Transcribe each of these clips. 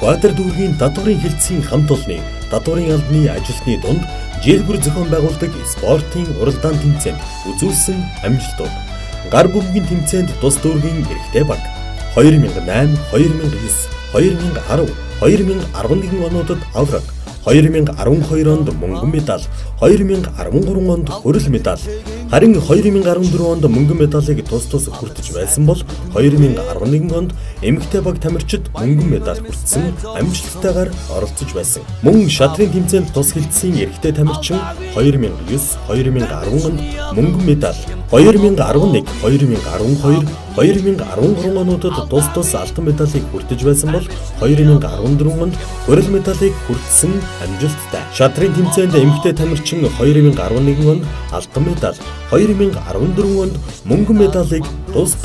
Сүхбаатар дүүргийн татварын хэлтсийн хамт олонны татварын албаны ажилтны дунд жил бүр зохион байгуулдаг спортын уралдаан тэмцээнд үзүүлсэн амжилтууд. Гар бөмбөгийн тэмцээнд тус дүүргийн эрэгтэй баг 2008, 2009, 2010, 2011 онуудад авраг, 2012 онд мөнгөн медаль, 2013 онд хөрөл медаль, харин 2014 онд мөнгөн медалийг тус хүртэж байсан бол 2011 онд эмэгтэй баг тамирчид мөнгөн медаль хүртсэн амжилттайгаар оролцож байсан. Мөн шатрын тэмцээнд тус хилцсэн эрэгтэй тамирчин 2009, 2010 онд мөнгөн медаль, 2011, 2012, 2013 онуудад тус алтан медалийг хүртэж байсан бол 2014 онд хөрөл медалийг хүртсэн амжилттай. Шатрын тэмцээнд эмэгтэй тамирчин 2011 онд алтан медаль, 2014 онд мөнгөн медалийг тус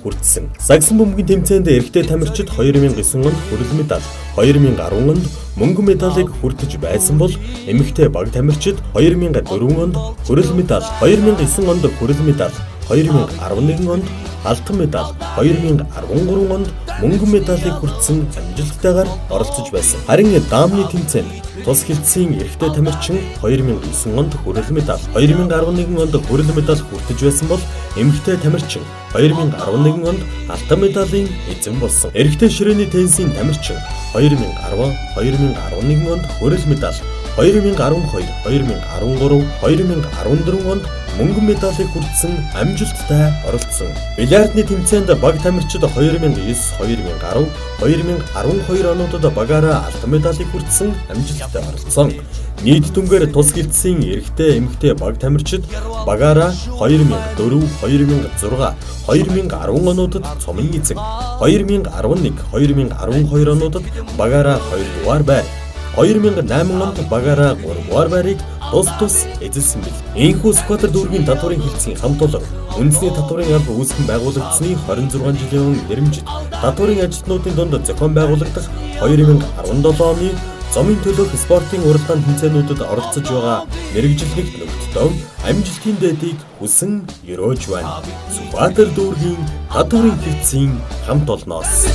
хүртсэн. Сагсан бөмбөгийн тэмцээнд эрэгтэй тамирчид 2009 онд хөрөл медаль, 2010 онд мөнгөн медалийг хүртэж байсан бол эмэгтэй баг тамирчид 2004 онд хөрөл медаль, 2009 онд хөрөл медаль, 2011 онд алтан медаль, 2013 онд мөнгөн медалийг хүртсэн амжилттайгаар оролцож байсан. Харин даамны тэмцээнд тус хилцсэн эрэгтэй тамирчин 2009 онд хөрөл медаль, 2011 онд хөрөл медаль хүртэж байсан бол эмэгтэй тамирчин 2011 онд алтан медалийн эзэн болсон. Эрэгтэй ширээний теннисийн тамирчин 2010, 2011 онд хөрөл медаль, 2012, 2013, 2014 онд мөнгөн медалийг хүртсэн амжилттай оролцсон. Бильярдны тэмцээнд баг тамирчид 2009, 2010, 2012 онуудад багаараа алтан медалийг хүртсэн амжилттай оролцсон. Нийт дүнгээр тус хилцсэн эрэгтэй эмэгтэй баг тамирчид багаараа 2004, 2006, 2010 онуудад цомын эзэн, 2011, 2012 онуудад багаараа 2 дугаар байр, 2008 онд багаараа 3 дугаар байрыг тус эзэлсэн бил. Энэхүү Сүхбаатар дүүргийн татварын хэлтсийн хамт олон үндэсний татварын алба үүсгэн байгуулагдсны 26 жилийн өмнө нэрмжид татварын ажилтнуудын дунд зохион байгуулагдах 2017 оны зомын төлөөх спортын уралдаан тэмцээнүүдэд оролцож байгаа мэргэжилтнийхт нөхдөд амжилтын дэдийг хүсэн өрөөж байна. Сүхбаатар дүүргийн татварын хэлтсийн хамт олноос